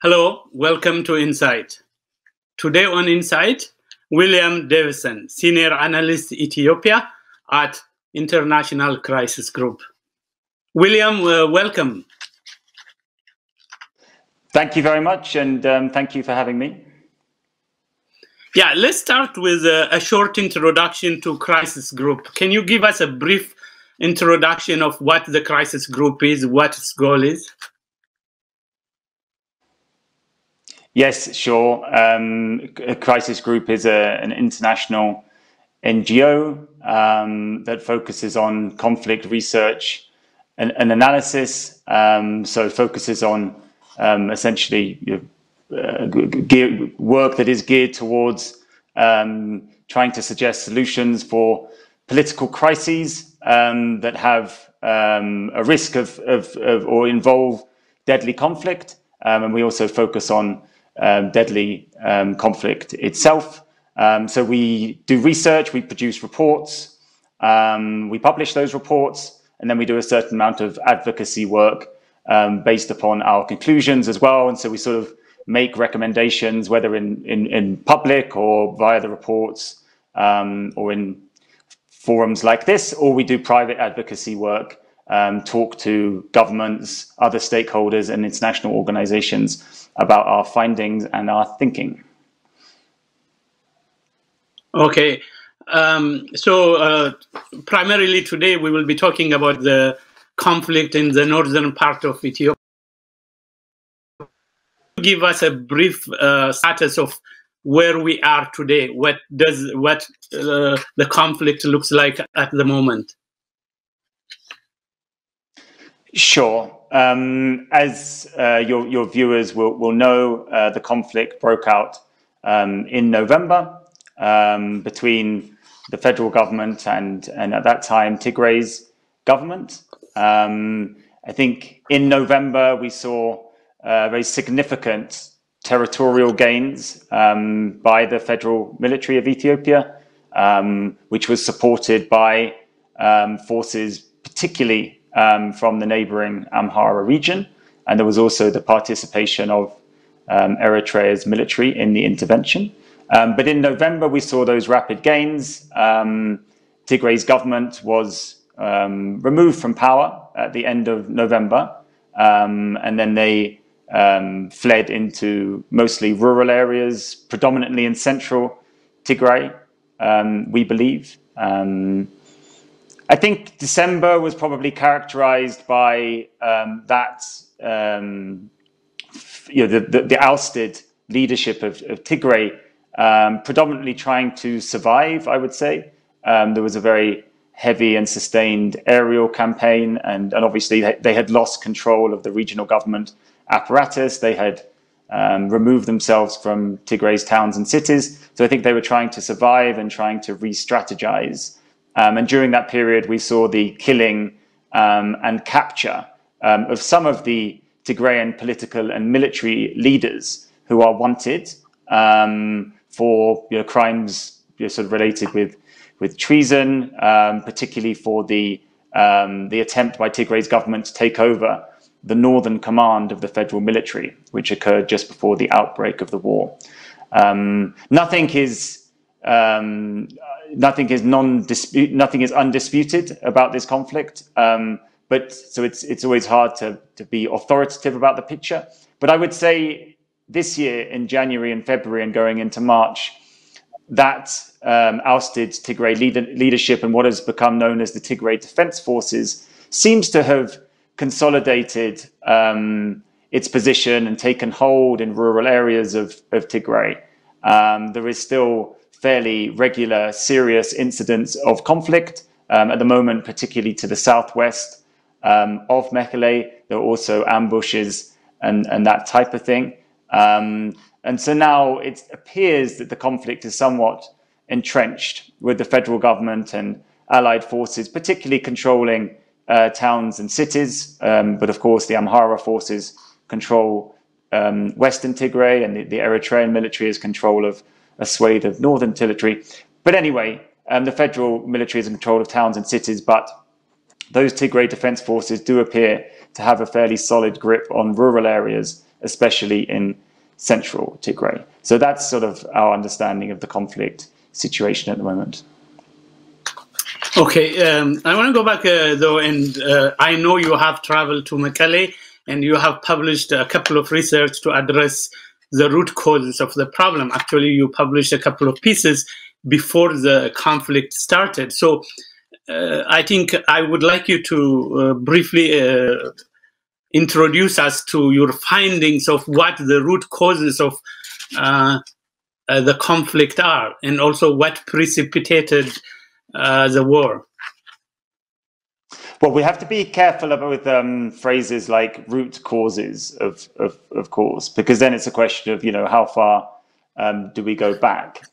Hello, welcome to Insight. Today on Insight, William Davidson, Senior Analyst Ethiopia at International Crisis Group. William, welcome. Thank you very much, and thank you for having me. Yeah, let's start with a short introduction to Crisis Group. Can you give us a brief introduction of what the Crisis Group is, what its goal is? Yes, sure. Crisis Group is an international NGO that focuses on conflict research and analysis. So it focuses on essentially work that is geared towards trying to suggest solutions for political crises that have a risk of or involve deadly conflict. And we also focus on deadly conflict itself. So we do research, we produce reports, we publish those reports, and then we do a certain amount of advocacy work based upon our conclusions as well. And so we sort of make recommendations, whether in public or via the reports or in forums like this, or we do private advocacy work, talk to governments, other stakeholders and international organizations about our findings and our thinking. Okay, so primarily today we will be talking about the conflict in the northern part of Ethiopia. Give us a brief status of where we are today. What the conflict looks like at the moment? Sure. As your viewers will know, the conflict broke out in November between the federal government and at that time Tigray's government. I think in November we saw very significant territorial gains by the federal military of Ethiopia, which was supported by forces particularly from the neighboring Amhara region. And there was also the participation of Eritrea's military in the intervention. But in November, we saw those rapid gains. Tigray's government was removed from power at the end of November. And then they fled into mostly rural areas, predominantly in central Tigray, we believe. I think December was probably characterized by the ousted leadership of Tigray, predominantly trying to survive, I would say. There was a very heavy and sustained aerial campaign, and obviously they had lost control of the regional government apparatus. They had removed themselves from Tigray's towns and cities. So I think they were trying to survive and trying to re-strategize. And during that period, we saw the killing and capture of some of the Tigrayan political and military leaders who are wanted for crimes sort of related with treason, particularly for the attempt by Tigray's government to take over the northern command of the federal military, which occurred just before the outbreak of the war. Nothing is undisputed about this conflict, but so it's always hard to be authoritative about the picture. But I would say this year in January and February and going into March, that ousted Tigray leadership and what has become known as the Tigray Defense Forces seems to have consolidated its position and taken hold in rural areas of Tigray. There is still fairly regular, serious incidents of conflict at the moment, particularly to the southwest of Mekelle. There are also ambushes and that type of thing. And so now it appears that the conflict is somewhat entrenched with the federal government and allied forces, particularly controlling towns and cities. But of course, the Amhara forces control Western Tigray, and the Eritrean military has control of a swathe of northern territory. But anyway, the federal military is in control of towns and cities, but those Tigray Defense Forces do appear to have a fairly solid grip on rural areas especially in central Tigray. So that's sort of our understanding of the conflict situation at the moment. Okay, I want to go back though, and I know you have traveled to Mekelle and you have published a couple of research to address the root causes of the problem. Actually, you published a couple of pieces before the conflict started. So I think I would like you to briefly introduce us to your findings of what the root causes of the conflict are, and also what precipitated the war. Well, we have to be careful with phrases like root causes, of course, because then it's a question of, how far do we go back?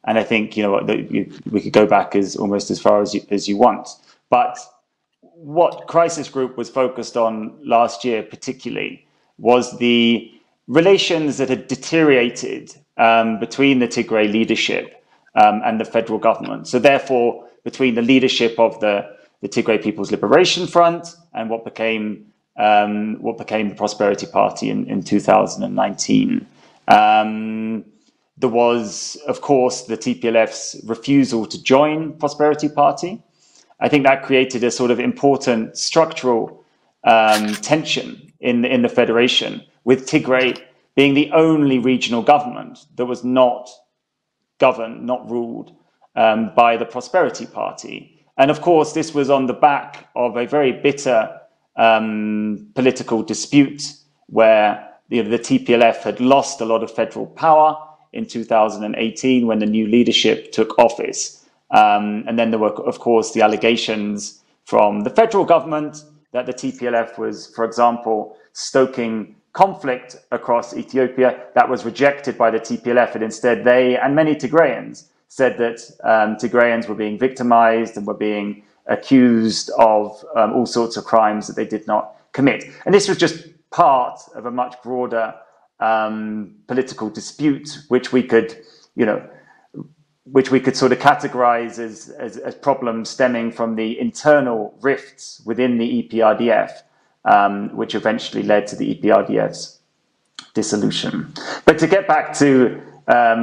And I think, we could go back almost as far as you want. But what Crisis Group was focused on last year particularly was the relations that had deteriorated between the Tigray leadership and the federal government. So therefore, between the leadership of the Tigray People's Liberation Front and what became the Prosperity Party in 2019. There was, of course, the TPLF's refusal to join Prosperity Party. I think that created a sort of important structural tension in the federation, with Tigray being the only regional government that was not governed, not ruled by the Prosperity Party. And of course, this was on the back of a very bitter political dispute where the TPLF had lost a lot of federal power in 2018 when the new leadership took office. And then there were, of course, the allegations from the federal government that the TPLF was, for example, stoking conflict across Ethiopia. That was rejected by the TPLF, and instead they and many Tigrayans said that Tigrayans were being victimized and were being accused of all sorts of crimes that they did not commit. And this was just part of a much broader political dispute, which we could sort of categorize as problems stemming from the internal rifts within the EPRDF, which eventually led to the EPRDF's dissolution. But to get back to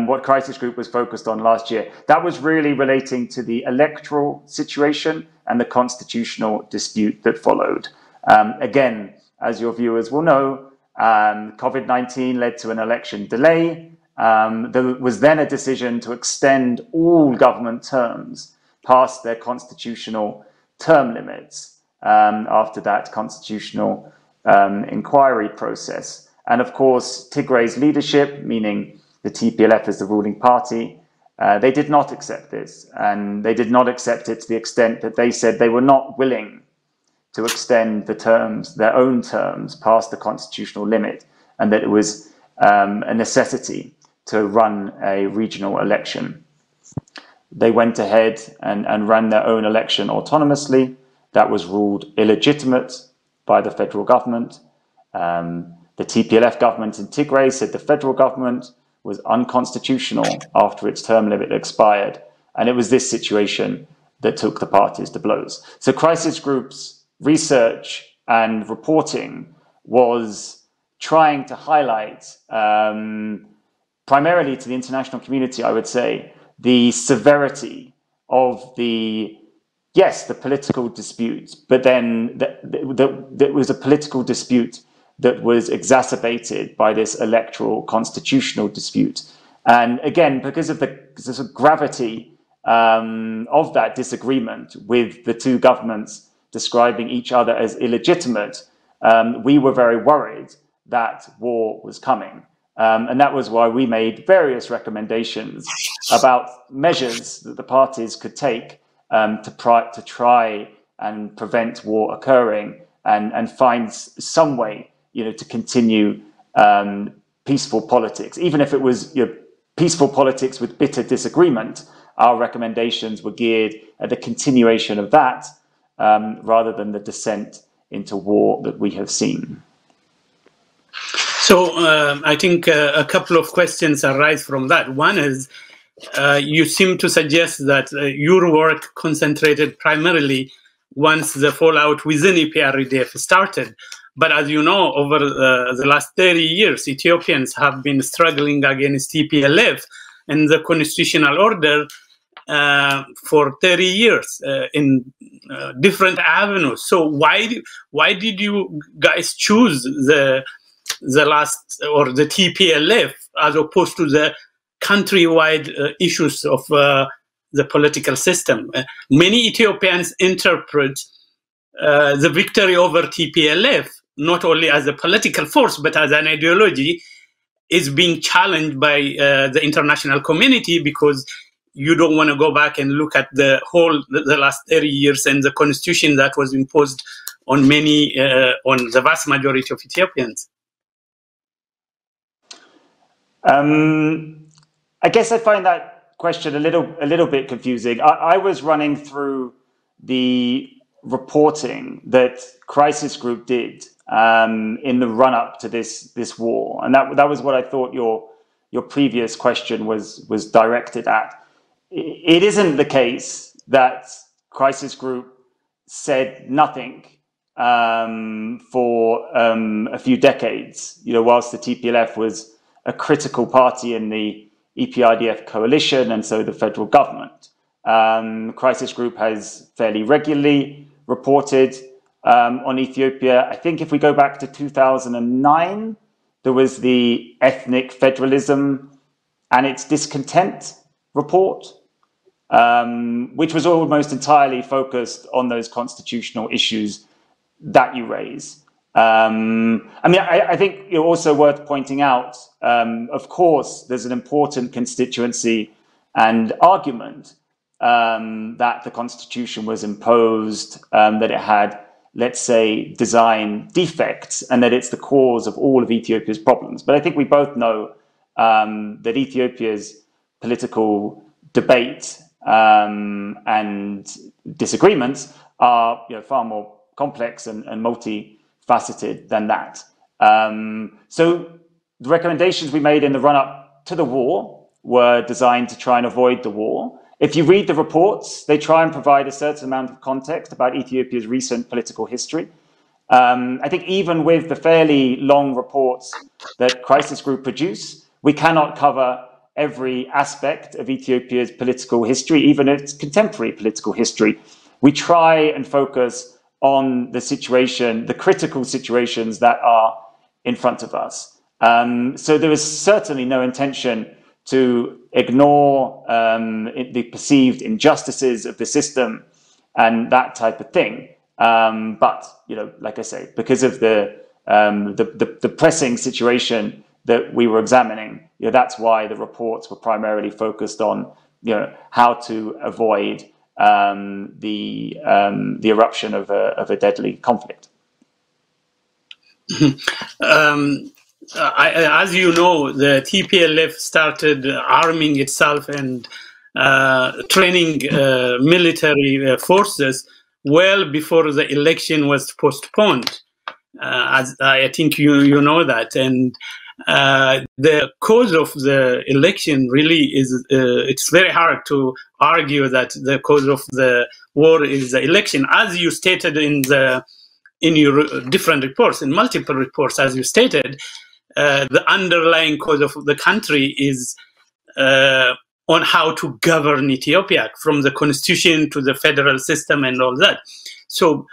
what Crisis Group was focused on last year, that was really relating to the electoral situation and the constitutional dispute that followed. Again, as your viewers will know, COVID-19 led to an election delay. There was then a decision to extend all government terms past their constitutional term limits after that constitutional inquiry process. And of course, Tigray's leadership, meaning the TPLF as the ruling party, they did not accept this. And they did not accept it to the extent that they said they were not willing to extend the terms, their own terms, past the constitutional limit, and that it was a necessity to run a regional election. They went ahead and ran their own election autonomously. That was ruled illegitimate by the federal government. The TPLF government in Tigray said the federal government was unconstitutional after its term limit expired. And it was this situation that took the parties to blows. So Crisis Group's research and reporting was trying to highlight, primarily to the international community, I would say, the severity of the political dispute, but then there was a political dispute that was exacerbated by this electoral constitutional dispute. And again, because of the gravity of that disagreement with the two governments describing each other as illegitimate, we were very worried that war was coming. And that was why we made various recommendations about measures that the parties could take to try and prevent war occurring and find some way to continue peaceful politics. Even if it was peaceful politics with bitter disagreement, our recommendations were geared at the continuation of that rather than the descent into war that we have seen. So I think a couple of questions arise from that. One is, you seem to suggest that your work concentrated primarily once the fallout within EPRDF started But as you know, over the last 30 years, Ethiopians have been struggling against TPLF and the constitutional order for 30 years in different avenues. So why did you guys choose the last or the TPLF as opposed to the countrywide issues of the political system? Many Ethiopians interpret the victory over TPLF not only as a political force but as an ideology is being challenged by the international community, because you don't want to go back and look at the last 30 years and the constitution that was imposed on many, on the vast majority of Ethiopians. I guess I find that question a little bit confusing. I was running through the reporting that Crisis Group did in the run-up to this war, and that was what I thought your previous question was directed at. It isn't the case that Crisis Group said nothing for a few decades. Whilst the TPLF was a critical party in the EPRDF coalition and so the federal government, Crisis Group has fairly regularly reported on Ethiopia. I think if we go back to 2009, there was the Ethnic Federalism and its Discontent report, which was almost entirely focused on those constitutional issues that you raise. I think it's also worth pointing out, of course, there's an important constituency and argument that the Constitution was imposed, that it had, let's say, design defects, and that it's the cause of all of Ethiopia's problems. But I think we both know that Ethiopia's political debate and disagreements are far more complex and multifaceted than that. So the recommendations we made in the run-up to the war were designed to try and avoid the war. If you read the reports, they try and provide a certain amount of context about Ethiopia's recent political history. I think even with the fairly long reports that Crisis Group produce, we cannot cover every aspect of Ethiopia's political history, even its contemporary political history. We try and focus on the situation, the critical situations that are in front of us. So there is certainly no intention to ignore the perceived injustices of the system and that type of thing. But like I say, because of the pressing situation that we were examining, that's why the reports were primarily focused on how to avoid the eruption of a deadly conflict. As you know, the TPLF started arming itself and training military forces well before the election was postponed. As I think you know that, and the cause of the election really is it's very hard to argue that the cause of the war is the election, as you stated in your different reports, in multiple reports, as you stated. The underlying cause of the country is on how to govern Ethiopia, from the constitution to the federal system and all that. So,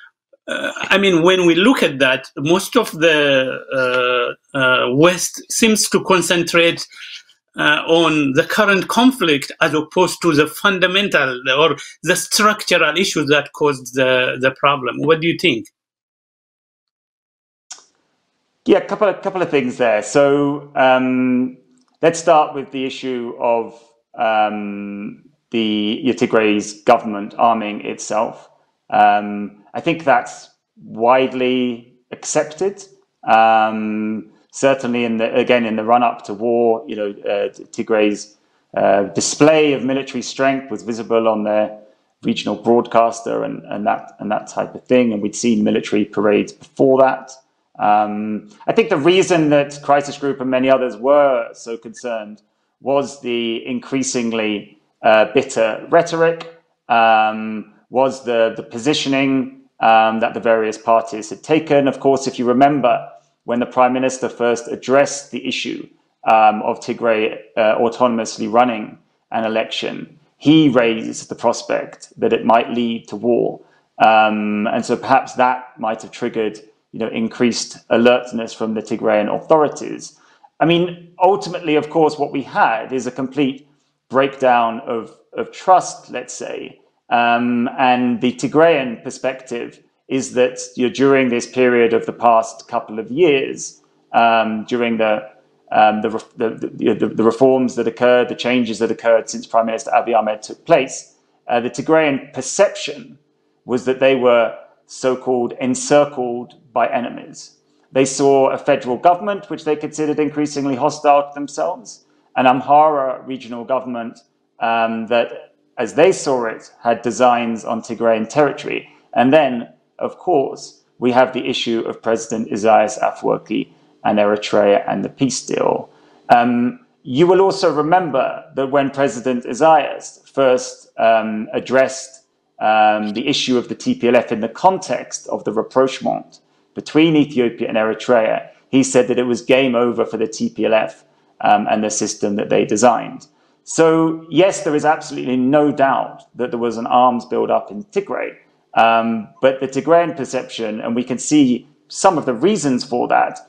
when we look at that, most of the West seems to concentrate on the current conflict as opposed to the fundamental or the structural issues that caused the problem. What do you think? Yeah, a couple of things there. So let's start with the issue of Tigray's government arming itself. I think that's widely accepted. Certainly, in the run-up to war, Tigray's display of military strength was visible on their regional broadcaster and that type of thing. And we'd seen military parades before that. I think the reason that Crisis Group and many others were so concerned was the increasingly bitter rhetoric, was the positioning that the various parties had taken. Of course, if you remember, when the Prime Minister first addressed the issue of Tigray autonomously running an election, he raised the prospect that it might lead to war. And so perhaps that might have triggered, increased alertness from the Tigrayan authorities. I mean, ultimately, of course, what we had is a complete breakdown of trust, let's say. And the Tigrayan perspective is that during this period of the past couple of years, during the reforms that occurred, the changes that occurred since Prime Minister Abiy Ahmed took place, the Tigrayan perception was that they were so-called encircled by enemies. They saw a federal government which they considered increasingly hostile to themselves, an Amhara regional government that, as they saw it, had designs on Tigrayan territory. And then, of course, we have the issue of President Isaias Afwerki and Eritrea and the peace deal. You will also remember that when President Isaias first addressed the issue of the TPLF in the context of the rapprochement between Ethiopia and Eritrea, he said that it was game over for the TPLF and the system that they designed. So, yes, there is absolutely no doubt that there was an arms build-up in Tigray, but the Tigrayan perception, and we can see some of the reasons for that,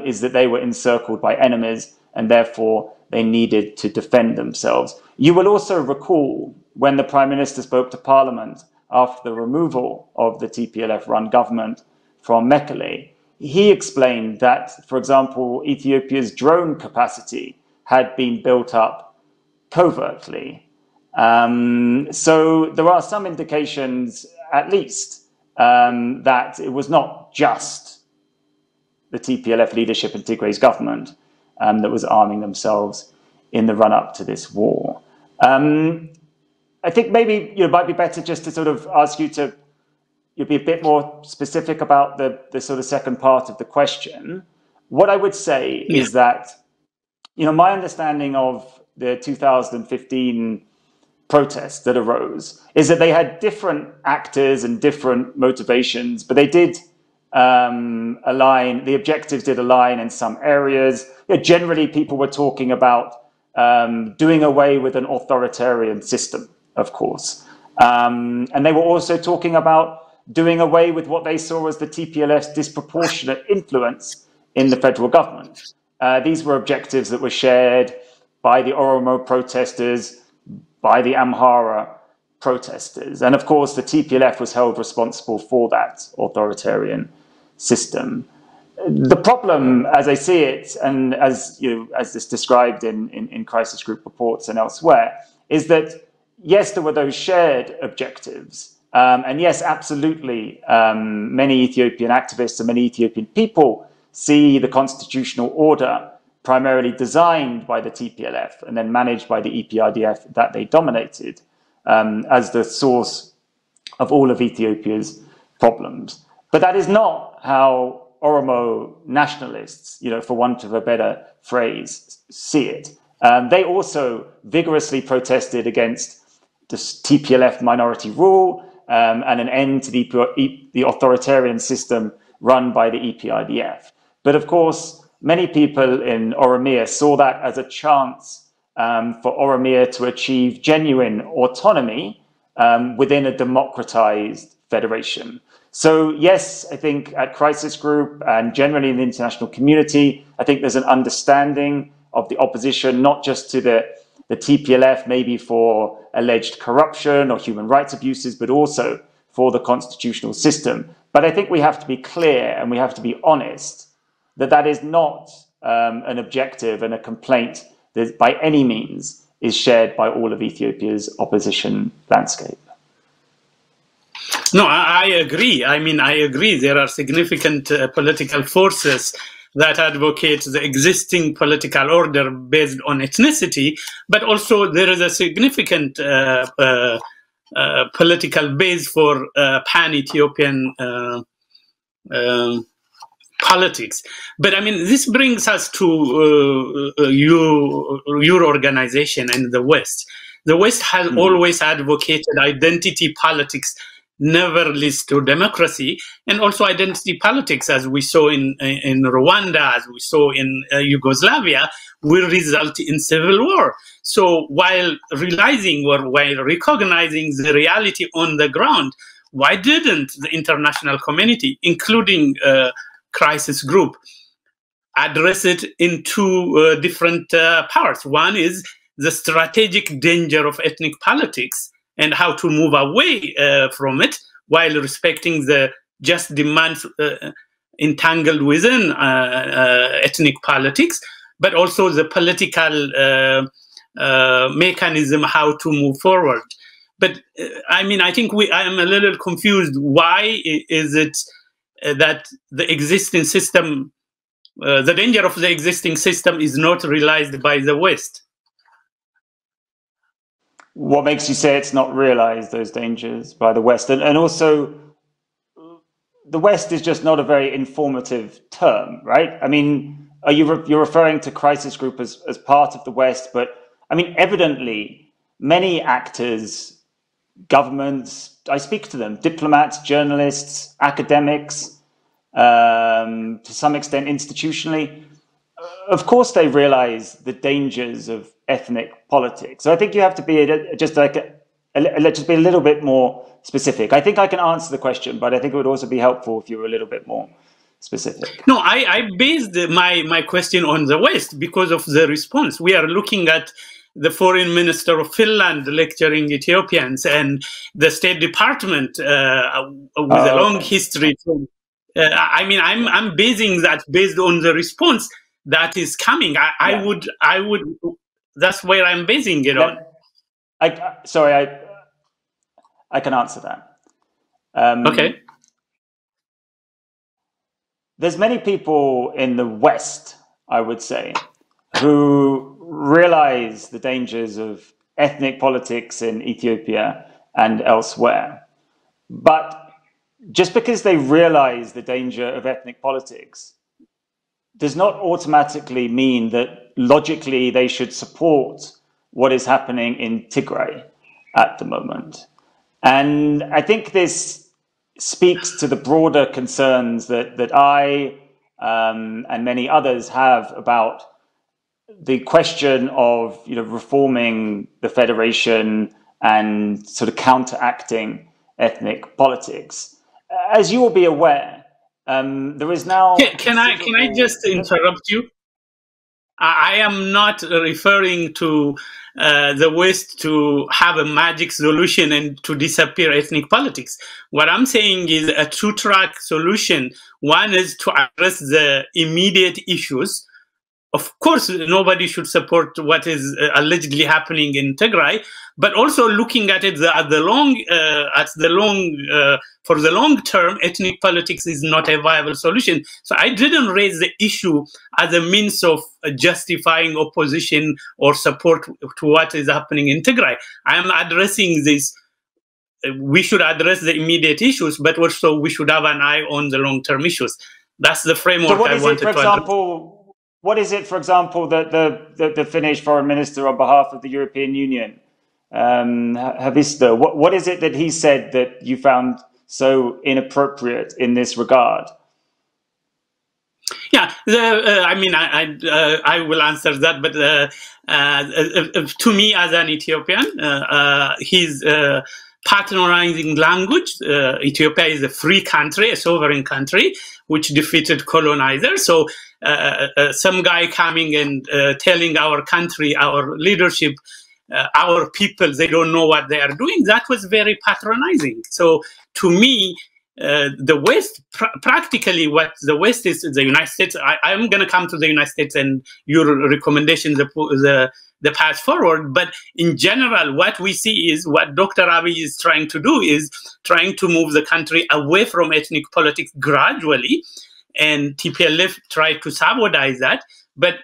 is that they were encircled by enemies and therefore they needed to defend themselves. You will also recall when the Prime Minister spoke to Parliament after the removal of the TPLF-run government from Mekelle, he explained that, for example, Ethiopia's drone capacity had been built up covertly. So there are some indications, at least, that it was not just the TPLF leadership in Tigray's government that was arming themselves in the run-up to this war. I think maybe it might be better just to sort of ask you to be a bit more specific about the sort of second part of the question. What I would say is that, my understanding of the 2015 protests that arose is that they had different actors and different motivations, but they did align, the objectives did align in some areas. Generally, people were talking about doing away with an authoritarian system, of course. And they were also talking about doing away with what they saw as the TPLF's disproportionate influence in the federal government. These were objectives that were shared by the Oromo protesters, by the Amhara protesters. And of course, the TPLF was held responsible for that authoritarian system. The problem, as I see it, and as it's described in crisis group reports and elsewhere, is that yes, there were those shared objectives. And yes, absolutely, many Ethiopian activists and many Ethiopian people see the constitutional order primarily designed by the TPLF and then managed by the EPRDF that they dominated as the source of all of Ethiopia's problems. But that is not how Oromo nationalists, for want of a better phrase, see it. They also vigorously protested against the TPLF minority rule and an end to the authoritarian system run by the EPRDF. But of course, many people in Oromia saw that as a chance for Oromia to achieve genuine autonomy within a democratized federation. So yes, I think at Crisis Group and generally in the international community, I think there's an understanding of the opposition, not just to the TPLF, maybe for alleged corruption or human rights abuses, but also for the constitutional system. But I think we have to be clear and we have to be honest that that is not an objective and a complaint that by any means is shared by all of Ethiopia's opposition landscape. No, I agree. I mean, I agree. There are significant political forces that advocate the existing political order based on ethnicity, but also there is a significant political base for pan-Ethiopian politics. But I mean, this brings us to your organization and the West. The West has always advocated identity politics never leads to democracy, and also identity politics, as we saw in Rwanda, as we saw in Yugoslavia, will result in civil war. So while realizing or while recognizing the reality on the ground, why didn't the international community, including crisis group, address it in two different parts? One is the strategic danger of ethnic politics and how to move away from it while respecting the just demands entangled within ethnic politics, but also the political mechanism how to move forward. But I mean, I think I am a little confused. Why is it that the existing system, the danger of the existing system is not realized by the West? What makes you say it's not realized, those dangers, by the West? And also, the West is just not a very informative term, right? I mean, you're referring to crisis group as part of the West, but I mean, evidently, many actors, governments, I speak to them, diplomats, journalists, academics, to some extent institutionally, of course they realize the dangers of ethnic politics. So I think you have to be just be a little bit more specific. I think I can answer the question, but I think it would also be helpful if you were a little bit more specific. No, I based my question on the West because of the response. We are looking at the foreign minister of Finland lecturing Ethiopians and the State Department with a long history. I mean, I'm basing that based on the response that is coming. I would. That's where I'm basing it on. Sorry, I can answer that. Okay. There's many people in the West, I would say, who realize the dangers of ethnic politics in Ethiopia and elsewhere. But just because they realize the danger of ethnic politics does not automatically mean that logically they should support what is happening in Tigray at the moment. And I think this speaks to the broader concerns that I and many others have about the question of reforming the federation and sort of counteracting ethnic politics. As you will be aware, there is now. Can I just interrupt you? I am not referring to the West to have a magic solution and to disappear ethnic politics. What I'm saying is a two-track solution. One is to address the immediate issues. Of course, nobody should support what is allegedly happening in Tigray, but also looking at it for the long term, ethnic politics is not a viable solution. So I didn't raise the issue as a means of justifying opposition or support to what is happening in Tigray. I am addressing this. We should address the immediate issues, but also we should have an eye on the long term issues. That's the framework I wanted to address. What is it, for example, that the Finnish foreign minister on behalf of the European Union, Haavisto, what is it that he said that you found so inappropriate in this regard? Yeah, I will answer that, but to me as an Ethiopian, his patronizing language, Ethiopia is a free country, a sovereign country, which defeated colonizers. So some guy coming and telling our country, our leadership, our people, they don't know what they are doing, that was very patronizing. So to me, the West, practically what the West is, the United States, I'm going to come to the United States and your recommendations, the path forward. But in general, what we see is what Dr. Abiy is trying to do is trying to move the country away from ethnic politics gradually. And TPLF tried to sabotage that. But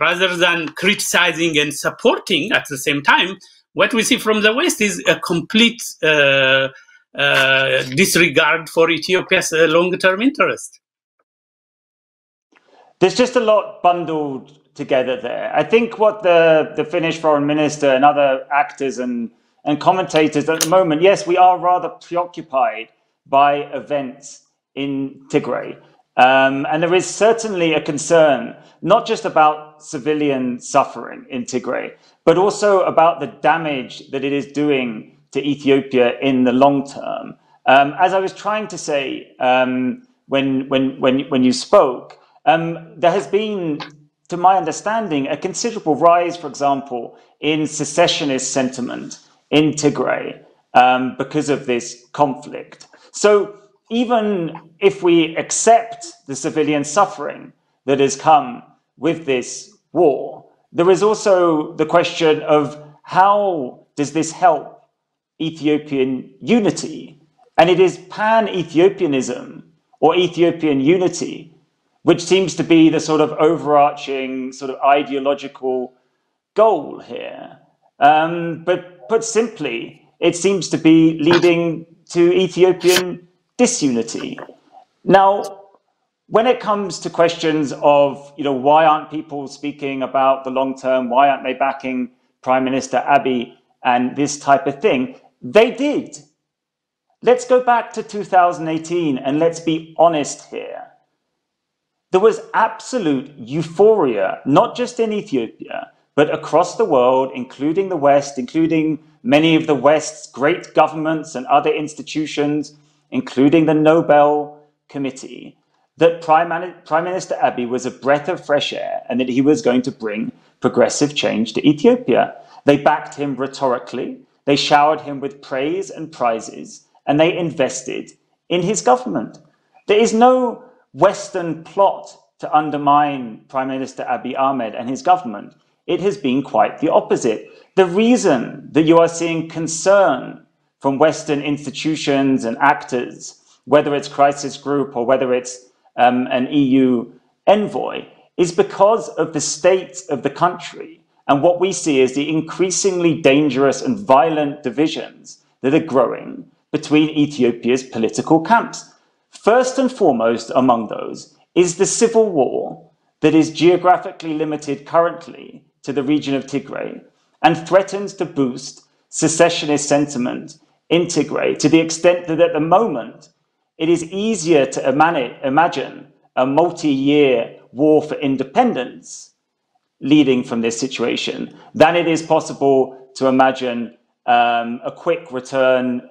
rather than criticizing and supporting at the same time, what we see from the West is a complete disregard for Ethiopia's long-term interest. There's just a lot bundled together there. I think what the Finnish foreign minister and other actors and and commentators at the moment, yes, we are rather preoccupied by events in Tigray. And there is certainly a concern, not just about civilian suffering in Tigray, but also about the damage that it is doing to Ethiopia in the long term. As I was trying to say when you spoke, there has been, to my understanding, a considerable rise, for example, in secessionist sentiment in Tigray because of this conflict. So even if we accept the civilian suffering that has come with this war, there is also the question of how does this help Ethiopian unity? And it is pan-Ethiopianism or Ethiopian unity which seems to be the sort of overarching sort of ideological goal here. But put simply, it seems to be leading to Ethiopian disunity. Now, when it comes to questions of, why aren't people speaking about the long term? Why aren't they backing Prime Minister Abiy and this type of thing? They did. Let's go back to 2018 and let's be honest here. There was absolute euphoria, not just in Ethiopia, but across the world, including the West, including many of the West's great governments and other institutions, including the Nobel Committee, that Prime Minister Abiy was a breath of fresh air and that he was going to bring progressive change to Ethiopia. They backed him rhetorically, they showered him with praise and prizes, and they invested in his government. There is no Western plot to undermine Prime Minister Abiy Ahmed and his government. It has been quite the opposite. The reason that you are seeing concern from Western institutions and actors, whether it's Crisis Group or whether it's an EU envoy, is because of the state of the country. And what we see is the increasingly dangerous and violent divisions that are growing between Ethiopia's political camps. First and foremost among those is the civil war that is geographically limited currently to the region of Tigray and threatens to boost secessionist sentiment in Tigray to the extent that at the moment it is easier to imagine a multi-year war for independence leading from this situation than it is possible to imagine a quick return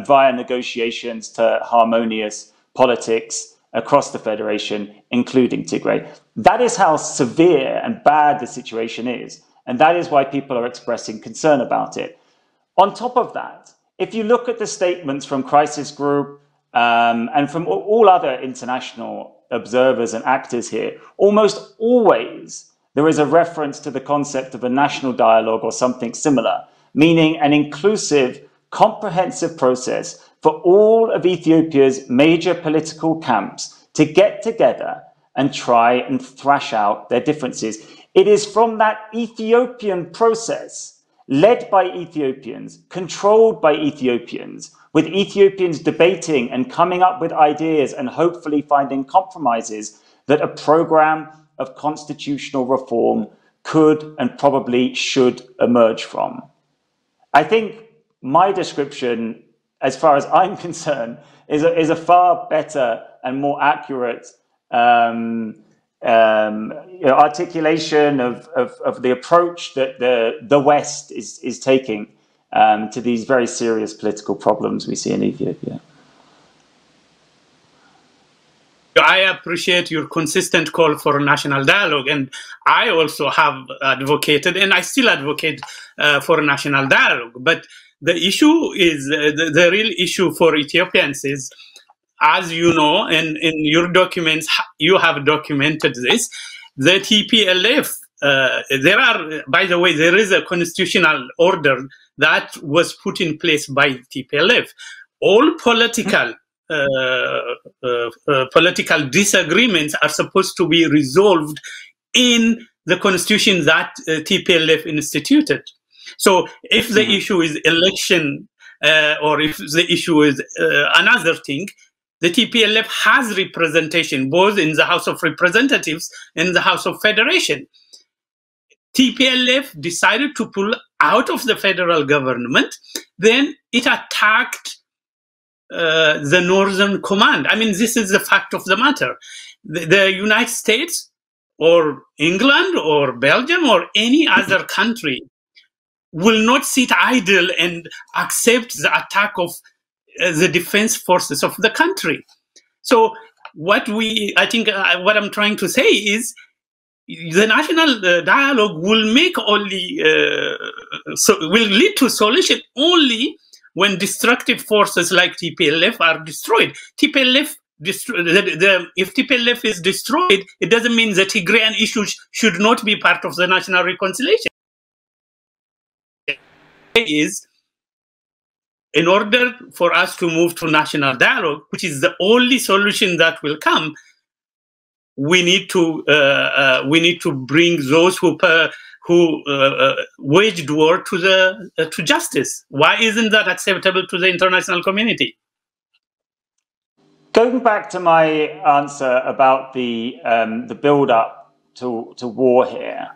via negotiations to harmonious politics across the federation, including Tigray. That is how severe and bad the situation is, and that is why people are expressing concern about it. On top of that, if you look at the statements from Crisis Group and from all other international observers and actors here, almost always there is a reference to the concept of a national dialogue or something similar, meaning an inclusive, comprehensive process for all of Ethiopia's major political camps to get together and try and thrash out their differences. It is from that Ethiopian process, led by Ethiopians, controlled by Ethiopians, with Ethiopians debating and coming up with ideas and hopefully finding compromises, that a program of constitutional reform could and probably should emerge from. I think my description, as far as I'm concerned, is a far better and more accurate articulation of the approach that the West is taking to these very serious political problems we see in Ethiopia. I appreciate your consistent call for a national dialogue, and I also have advocated, and I still advocate for a national dialogue. But the issue is, the real issue for Ethiopians is, as you know, and in your documents, you have documented this, the TPLF, by the way, there is a constitutional order that was put in place by TPLF. All political disagreements are supposed to be resolved in the constitution that TPLF instituted. So if the issue is election or if the issue is another thing, the TPLF has representation both in the House of Representatives and the House of Federation. TPLF decided to pull out of the federal government, then it attacked the Northern Command. I mean, this is the fact of the matter. The United States or England or Belgium or any other country will not sit idle and accept the attack of the defense forces of the country. So what I'm trying to say is the national dialogue will make only, will lead to solution only when destructive forces like TPLF are destroyed. If TPLF is destroyed, it doesn't mean the Tigrayan issue should not be part of the national reconciliation. Is in order for us to move to national dialogue, which is the only solution that will come, we need to bring those who waged war to justice. Why isn't that acceptable to the international community? Going back to my answer about the build-up to war here,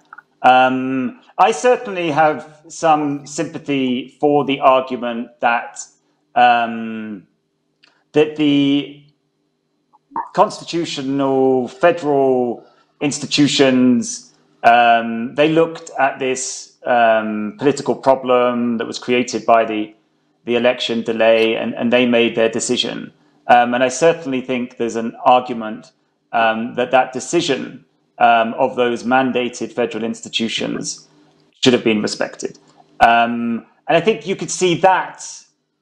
I certainly have some sympathy for the argument that that the constitutional federal institutions, they looked at this political problem that was created by the election delay, and they made their decision. And I certainly think there's an argument that decision of those mandated federal institutions should have been respected. And I think you could see that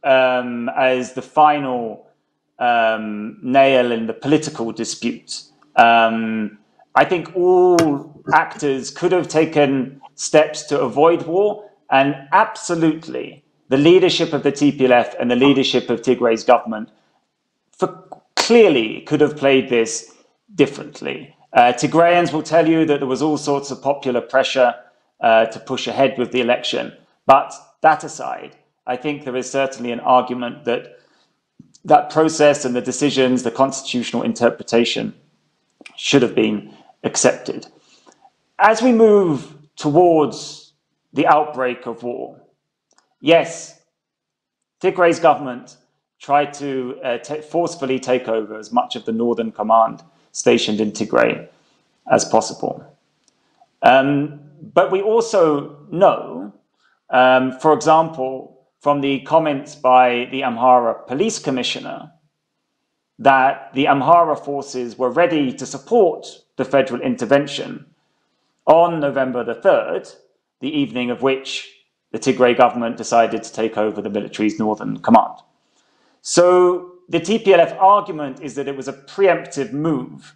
as the final nail in the political dispute. I think all actors could have taken steps to avoid war, and absolutely the leadership of the TPLF and the leadership of Tigray's government clearly could have played this differently. Tigrayans will tell you that there was all sorts of popular pressure to push ahead with the election. But that aside, I think there is certainly an argument that that process and the decisions, the constitutional interpretation, should have been accepted. As we move towards the outbreak of war, yes, Tigray's government tried to forcefully take over as much of the Northern Command stationed in Tigray as possible. But we also know, for example, from the comments by the Amhara police commissioner, that the Amhara forces were ready to support the federal intervention on November the 3rd, the evening of which the Tigray government decided to take over the military's Northern Command. So the TPLF argument is that it was a preemptive move,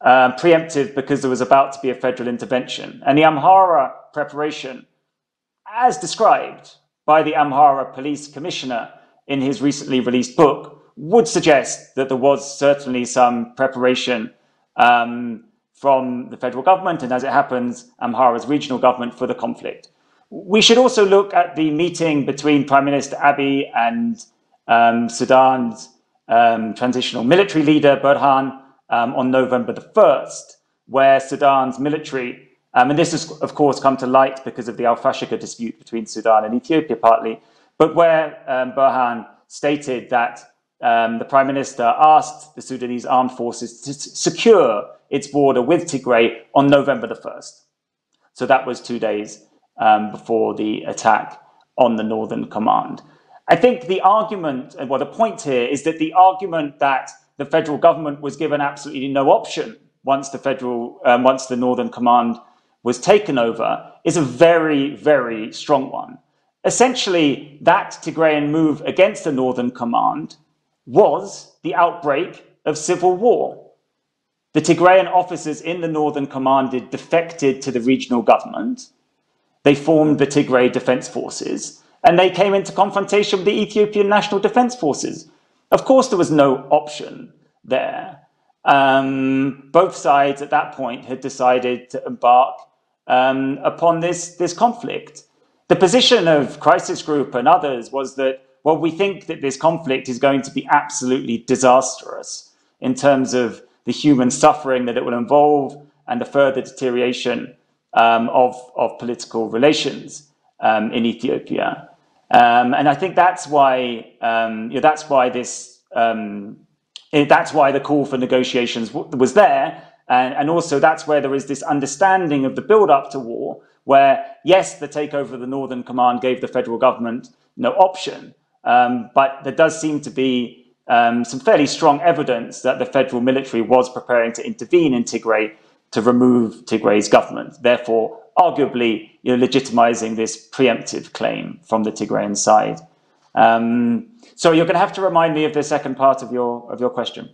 preemptive because there was about to be a federal intervention. And the Amhara preparation, as described by the Amhara police commissioner in his recently released book, would suggest that there was certainly some preparation from the federal government and, as it happens, Amhara's regional government for the conflict. We should also look at the meeting between Prime Minister Abiy and Sudan's transitional military leader, Burhan, on November the 1st, where Sudan's military, and this has, of course, come to light because of the Al-Fashaka dispute between Sudan and Ethiopia partly, but where Burhan stated that the Prime Minister asked the Sudanese armed forces to secure its border with Tigray on November the 1st. So that was 2 days before the attack on the Northern Command. I think the argument, well, the point here is that the argument that the federal government was given absolutely no option once the Northern Command was taken over is a very, very strong one. Essentially, that Tigrayan move against the Northern Command was the outbreak of civil war. The Tigrayan officers in the Northern Command defected to the regional government. They formed the Tigray Defense Forces, and they came into confrontation with the Ethiopian National Defense Forces. Of course, there was no option there. Both sides at that point had decided to embark upon this conflict. The position of Crisis Group and others was that, well, we think that this conflict is going to be absolutely disastrous in terms of the human suffering that it will involve and the further deterioration of political relations. in Ethiopia. And I think that's why that's why the call for negotiations was there, and also that's where there is this understanding of the build-up to war, where yes, the takeover of the Northern Command gave the federal government no option, but there does seem to be some fairly strong evidence that the federal military was preparing to intervene in Tigray to remove Tigray's government, therefore arguably legitimizing this preemptive claim from the Tigrayan side. So you're going to have to remind me of the second part of your question.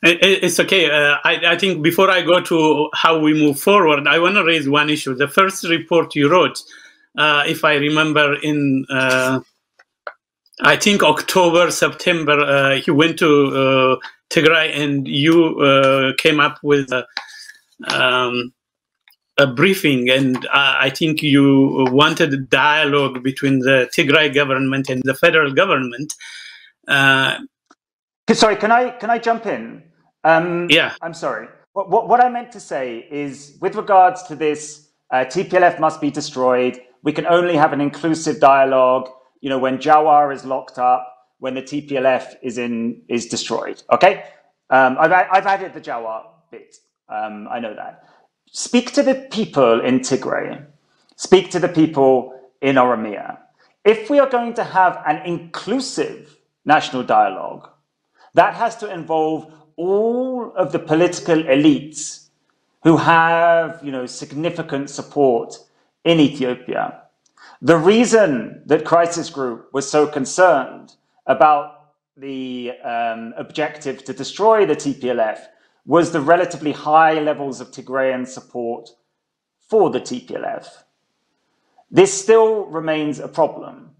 It's okay. I think before I go to how we move forward, I want to raise one issue. The first report you wrote, if I remember, in I think October, September, you went to Tigray and you came up with a briefing, and I think you wanted a dialogue between the Tigray government and the federal government. Sorry, can I jump in? Yeah. I'm sorry. What I meant to say is, with regards to this, TPLF must be destroyed. We can only have an inclusive dialogue, when Jawar is locked up, when the TPLF is destroyed. Okay, I've added the Jawar bit. I know that. Speak to the people in Tigray. Speak to the people in Oromia. If we are going to have an inclusive national dialogue, that has to involve all of the political elites who have, significant support in Ethiopia. The reason that Crisis Group was so concerned about the objective to destroy the TPLF was the relatively high levels of Tigrayan support for the TPLF. This still remains a problem.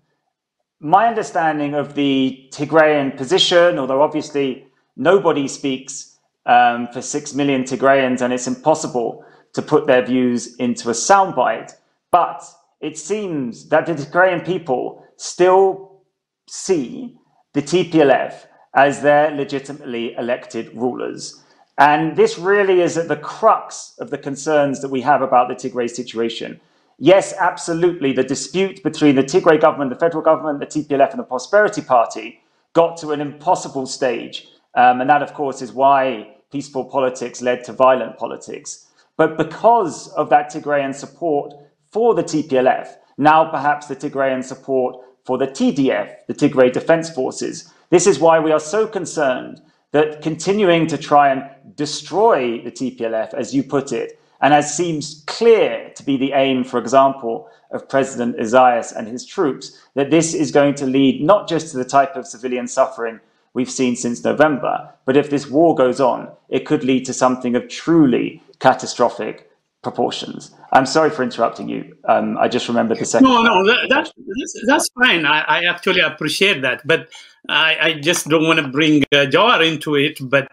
My understanding of the Tigrayan position, although obviously nobody speaks for 6 million Tigrayans and it's impossible to put their views into a soundbite, but it seems that the Tigrayan people still see the TPLF as their legitimately elected rulers. And this really is at the crux of the concerns that we have about the Tigray situation. Yes, absolutely, the dispute between the Tigray government, the federal government, the TPLF and the Prosperity Party got to an impossible stage. And that, of course, is why peaceful politics led to violent politics. But because of that Tigrayan support for the TPLF, now perhaps the Tigrayan support for the TDF, the Tigray Defense Forces, this is why we are so concerned that continuing to try and destroy the TPLF, as you put it, and as seems clear to be the aim, for example, of President Isaias and his troops, that this is going to lead not just to the type of civilian suffering we've seen since November, but if this war goes on, it could lead to something of truly catastrophic proportions. I'm sorry for interrupting you. I just remembered the second. No, that's fine. I actually appreciate that, but I just don't want to bring Jawar into it. But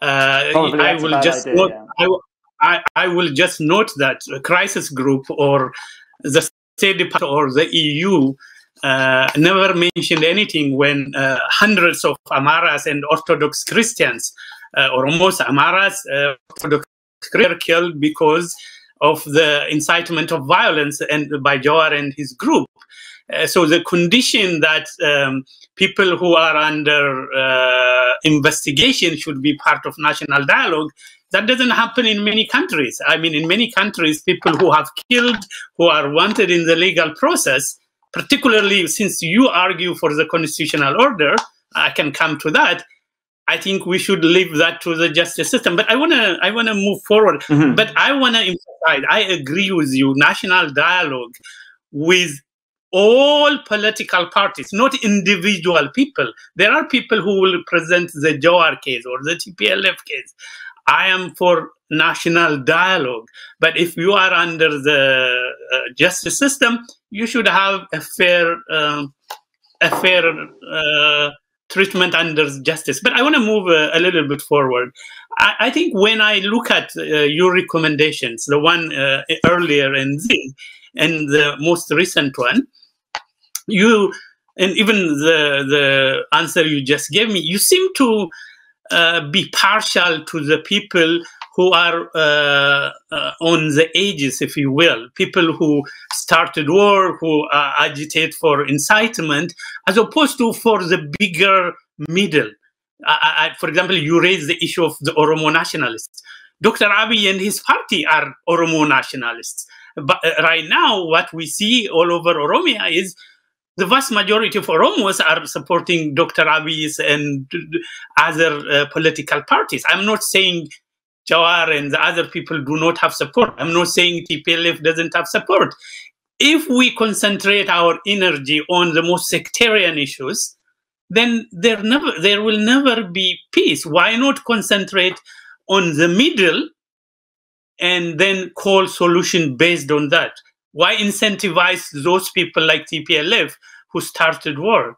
I will just note, I will just note that a crisis group or the State Department or the EU never mentioned anything when hundreds of Amaras and Orthodox Christians, or almost Amaras, Orthodox Christians, were killed because of the incitement of violence and by Jawar and his group. So the condition that people who are under investigation should be part of national dialogue, that doesn't happen in many countries. I mean, in many countries, people who have killed, who are wanted in the legal process, particularly since you argue for the constitutional order, I can come to that. I think we should leave that to the justice system. But I wanna move forward. Mm-hmm. But I wanna emphasize, I agree with you, national dialogue with all political parties, not individual people. There are people who will present the Jawar case or the TPLF case. I am for national dialogue. But if you are under the justice system, you should have a fair treatment under justice. But I want to move a little bit forward. I think when I look at your recommendations, the one earlier and the most recent one, and even the answer you just gave me, you seem to be partial to the people who are on the edges, if you will, people who started war, who agitate for incitement, as opposed to for the bigger middle. For example, you raise the issue of the Oromo nationalists. Dr. Abiy and his party are Oromo nationalists. But right now, what we see all over Oromia is the vast majority of Oromos are supporting Dr. Abiy's and other political parties. I'm not saying Jawar and the other people do not have support. I'm not saying TPLF doesn't have support. If we concentrate our energy on the most sectarian issues, then there will never be peace. Why not concentrate on the middle and then call solution based on that? Why incentivize those people like TPLF who started war?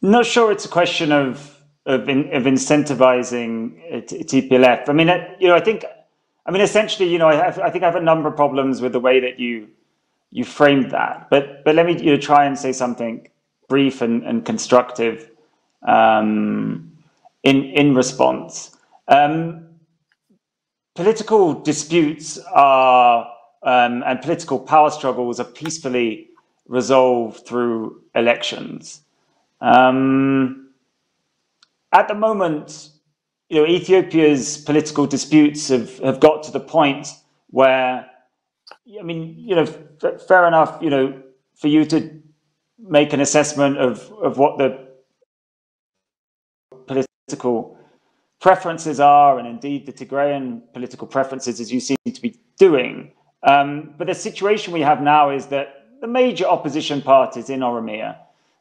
Not sure it's a question of incentivizing TPLF. I mean, essentially, I think I have a number of problems with the way that you framed that. But let me try and say something brief and constructive in response. Political disputes are and political power struggles are peacefully resolved through elections. At the moment, Ethiopia's political disputes have got to the point where, fair enough, for you to make an assessment of what the political preferences are, and indeed the Tigrayan political preferences, as you seem to be doing. But the situation we have now is that the major opposition parties in Oromia,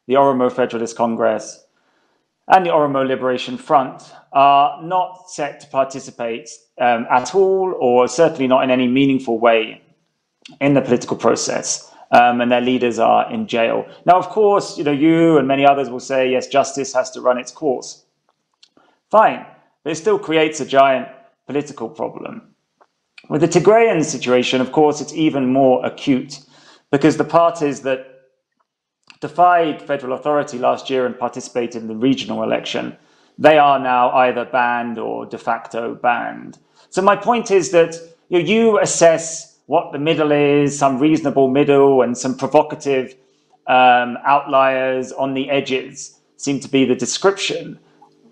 the Oromo Federalist Congress and the Oromo Liberation Front, are not set to participate at all, or certainly not in any meaningful way in the political process. And their leaders are in jail. Now, of course, you and many others will say, yes, justice has to run its course. Fine, but it still creates a giant political problem. With the Tigrayan situation, of course, it's even more acute, because the parties that defied federal authority last year and participated in the regional election, they are now either banned or de facto banned. So my point is that you assess what the middle is, some reasonable middle, and some provocative outliers on the edges seem to be the description.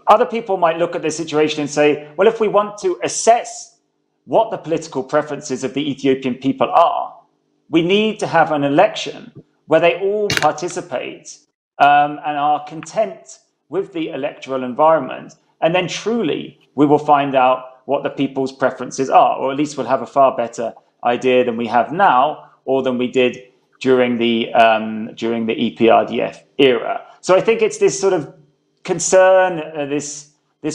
Other people might look at this situation and say, well, if we want to assess what the political preferences of the Ethiopian people are, we need to have an election where they all participate and are content with the electoral environment. And then truly, we will find out what the people's preferences are, or at least we'll have a far better idea than we have now, or than we did during the EPRDF era. So I think it's this sort of concern, this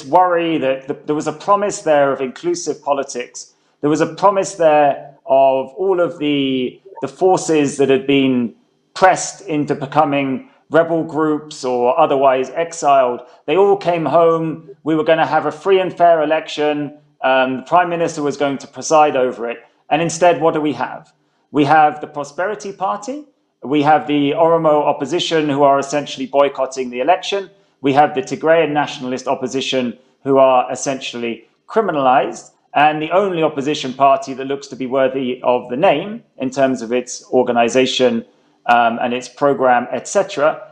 worry that there was a promise there of inclusive politics. There was a promise there of all of the forces that had been pressed into becoming rebel groups or otherwise exiled. They all came home. We were going to have a free and fair election. The Prime Minister was going to preside over it. And instead, what do we have? We have the Prosperity Party. We have the Oromo opposition, who are essentially boycotting the election. We have the Tigrayan nationalist opposition, who are essentially criminalized. And the only opposition party that looks to be worthy of the name in terms of its organization and its program, etc.,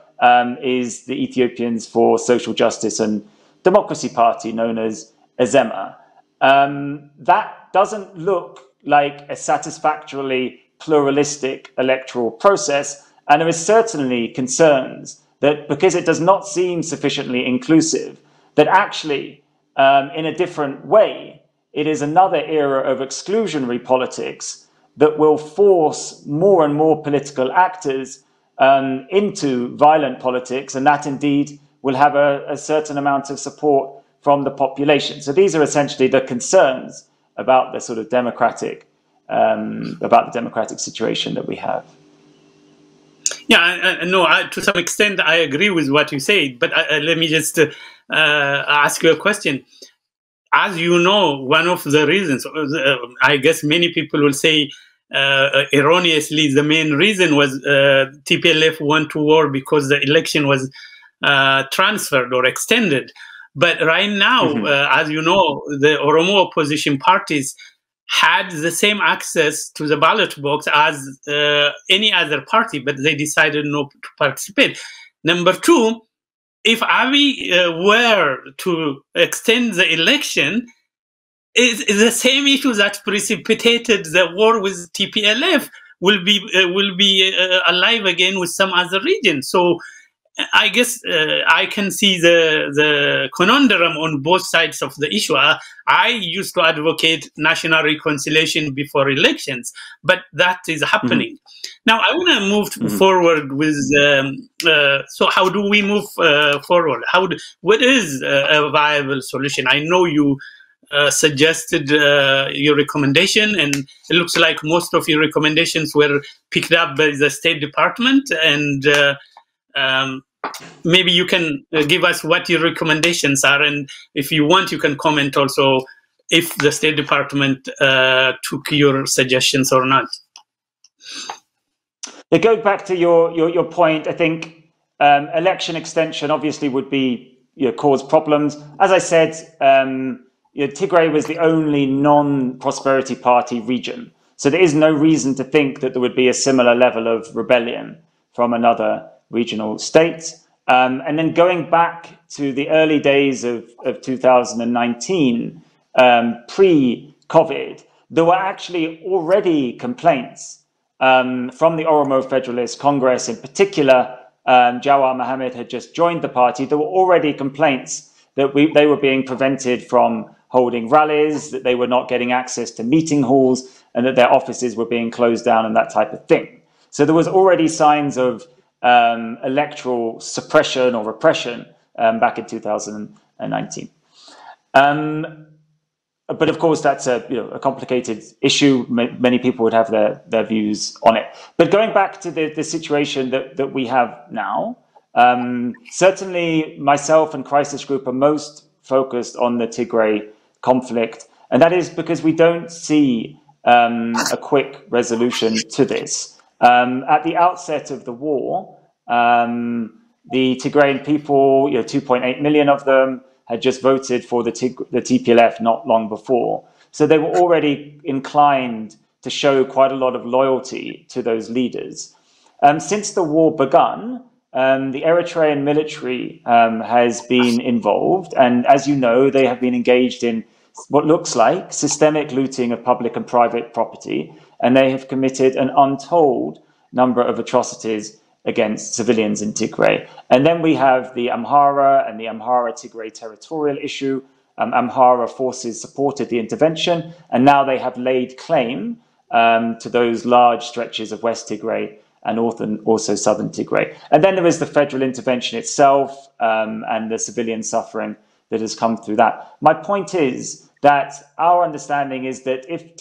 is the Ethiopians for Social Justice and Democracy Party, known as EZEMA. That doesn't look like a satisfactorily pluralistic electoral process, and there is certainly concerns that because it does not seem sufficiently inclusive, that actually, in a different way, it is another era of exclusionary politics that will force more and more political actors into violent politics, and that indeed will have a certain amount of support from the population. So these are essentially the concerns about the sort of democratic situation that we have. Yeah, no, to some extent I agree with what you said, but let me just ask you a question. As you know, one of the reasons, I guess many people will say erroneously, the main reason was TPLF went to war because the election was transferred or extended. But right now, as you know, the Oromo opposition parties had the same access to the ballot box as any other party, but they decided not to participate. Number two, if Abiy were to extend the election, is the same issue that precipitated the war with TPLF will be alive again with some other region. So I guess I can see the conundrum on both sides of the issue. I used to advocate national reconciliation before elections, but that is happening. Now, I want to move forward with, so how do we move forward? What is a viable solution? I know you suggested your recommendation, and it looks like most of your recommendations were picked up by the State Department, and maybe you can give us what your recommendations are, and if you want, you can comment also if the State Department took your suggestions or not. To go back to your point, I think election extension obviously would be cause problems. As I said, Tigray was the only non-prosperity party region, so there is no reason to think that there would be a similar level of rebellion from another regional state. And then going back to the early days of 2019, pre-COVID, there were actually already complaints from the Oromo Federalist Congress. In particular, Jawar Mohammed had just joined the party. There were already complaints that they were being prevented from holding rallies, that they were not getting access to meeting halls, and that their offices were being closed down and that type of thing. So there was already signs of electoral suppression or repression back in 2019. But of course, that's a complicated issue. Many people would have their views on it. But going back to the situation that we have now, certainly myself and Crisis Group are most focused on the Tigray conflict. And that is because we don't see a quick resolution to this. At the outset of the war, the Tigrayan people, 2.8 million of them, had just voted for the TPLF not long before. So they were already inclined to show quite a lot of loyalty to those leaders. Since the war begun, the Eritrean military has been involved. And as you know, they have been engaged in what looks like systemic looting of public and private property. And they have committed an untold number of atrocities against civilians in Tigray. And then we have the Amhara and the Amhara-Tigray territorial issue. Amhara forces supported the intervention, and now they have laid claim to those large stretches of West Tigray and also southern Tigray. And then there is the federal intervention itself and the civilian suffering that has come through that. My point is that our understanding is that if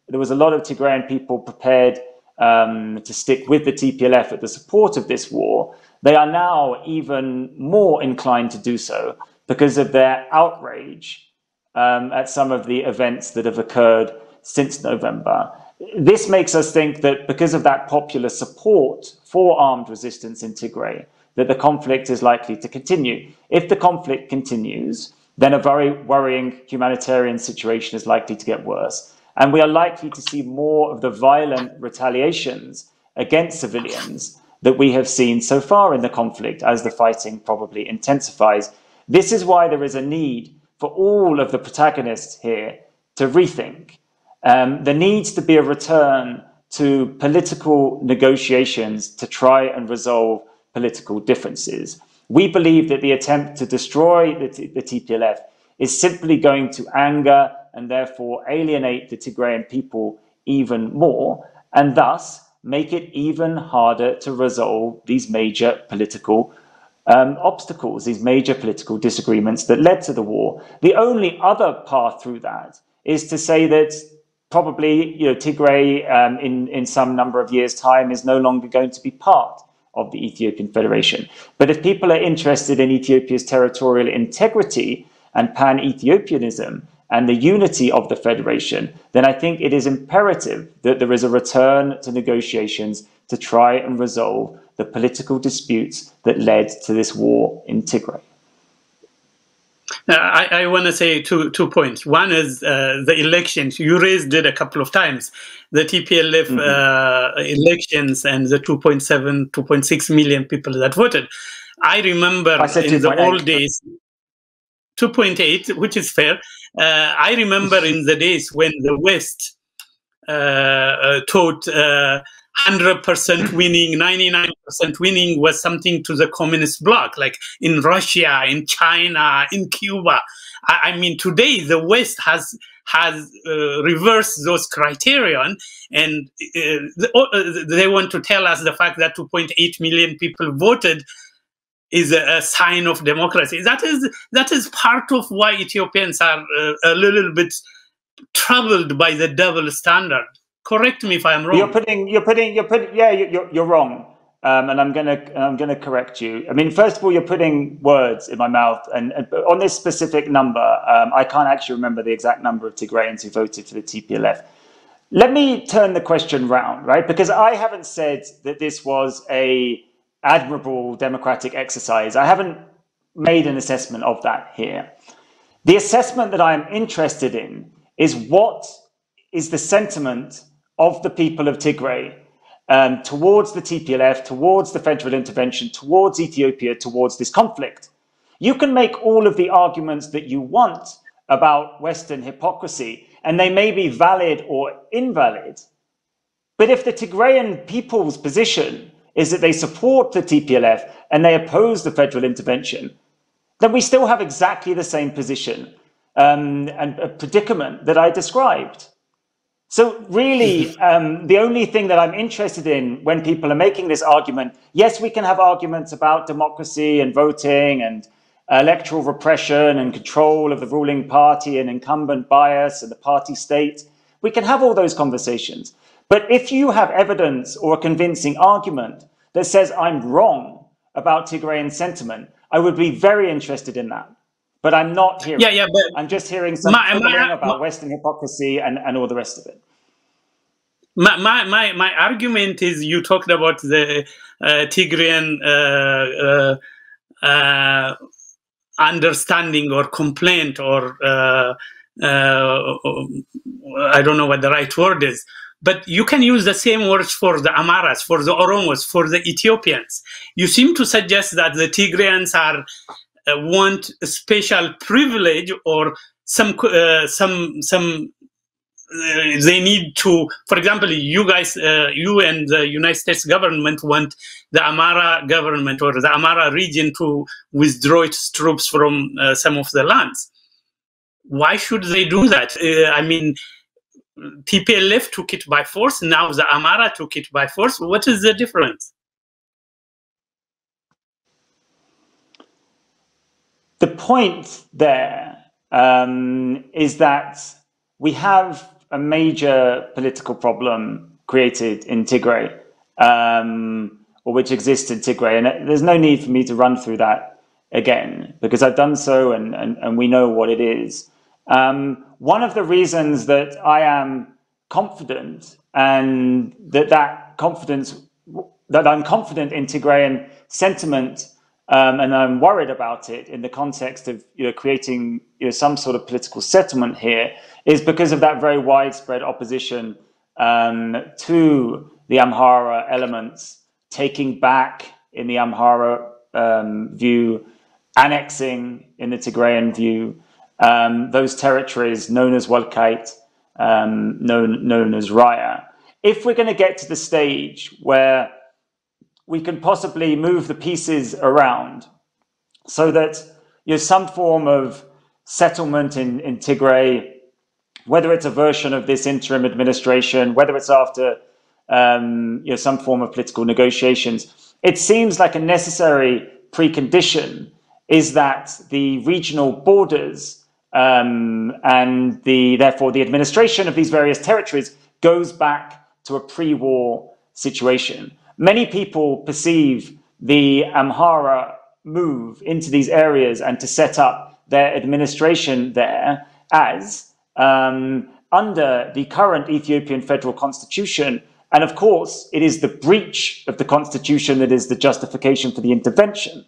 there was a lot of Tigrayan people prepared to stick with the TPLF at the support of this war, they are now even more inclined to do so because of their outrage at some of the events that have occurred since November. This makes us think that because of that popular support for armed resistance in Tigray, that the conflict is likely to continue. If the conflict continues, then a very worrying humanitarian situation is likely to get worse. And we are likely to see more of the violent retaliations against civilians that we have seen so far in the conflict as the fighting probably intensifies. This is why there is a need for all of the protagonists here to rethink. There needs to be a return to political negotiations to try and resolve political differences. We believe that the attempt to destroy the TPLF is simply going to anger and therefore alienate the Tigrayan people even more, and thus make it even harder to resolve these major political obstacles, these major political disagreements that led to the war. The only other path through that is to say that probably Tigray in some number of years' time is no longer going to be part of the Ethiopian Federation. But if people are interested in Ethiopia's territorial integrity and pan-Ethiopianism and the unity of the federation, then I think it is imperative that there is a return to negotiations to try and resolve the political disputes that led to this war in Tigray. I want to say two points. One is the elections. You raised it a couple of times. The TPLF elections and the 2.7, 2.6 million people that voted. I remember in the old days, 2.8, which is fair. I remember in the days when the West taught 100% winning, 99% winning was something to the communist bloc, like in Russia, in China, in Cuba. I mean, today the West has reversed those criterion, and they want to tell us the fact that 2.8 million people voted is a sign of democracy. That is part of why Ethiopians are a little bit troubled by the double standard. Correct me if I'm wrong. You're wrong, and I'm gonna correct you. I mean, first of all, you're putting words in my mouth, and on this specific number, I can't actually remember the exact number of Tigrayans who voted for the TPLF. Let me turn the question round, right? Because I haven't said that this was a admirable democratic exercise. I haven't made an assessment of that here. The assessment that I'm interested in is what is the sentiment of the people of Tigray towards the TPLF, towards the federal intervention, towards Ethiopia, towards this conflict. You can make all of the arguments that you want about Western hypocrisy, and they may be valid or invalid. But if the Tigrayan people's position is that they support the TPLF and they oppose the federal intervention, then we still have exactly the same position and a predicament that I described. So really, the only thing that I'm interested in when people are making this argument, yes, we can have arguments about democracy and voting and electoral repression and control of the ruling party and incumbent bias and the party state. We can have all those conversations. But if you have evidence or a convincing argument that says I'm wrong about Tigrayan sentiment, I would be very interested in that. But I'm not hearing. But I'm just hearing some about Western hypocrisy and all the rest of it. My argument is, you talked about the Tigrayan understanding or complaint, or I don't know what the right word is. But you can use the same words for the Amaras, for the Oromos, for the Ethiopians. You seem to suggest that the Tigrayans want a special privilege, or they need to. For example, you guys, you and the United States government want the Amara government or the Amara region to withdraw its troops from some of the lands. Why should they do that? I mean, TPLF took it by force. Now the Amara took it by force. What is the difference? The point there is that we have a major political problem created in Tigray, or which exists in Tigray. And there's no need for me to run through that again, because I've done so and we know what it is. One of the reasons that I am confident, and that I'm confident in Tigrayan sentiment, and I'm worried about it in the context of creating some sort of political settlement here, is because of that very widespread opposition to the Amhara elements taking back in the Amhara view, annexing in the Tigrayan view, those territories known as Walkite, known as Raya. If we're going to get to the stage where we can possibly move the pieces around so that some form of settlement in Tigray, whether it's a version of this interim administration, whether it's after some form of political negotiations, it seems like a necessary precondition is that the regional borders and therefore the administration of these various territories goes back to a pre-war situation. Many people perceive the Amhara move into these areas and to set up their administration there as, under the current Ethiopian federal constitution, and of course it is the breach of the constitution that is the justification for the intervention.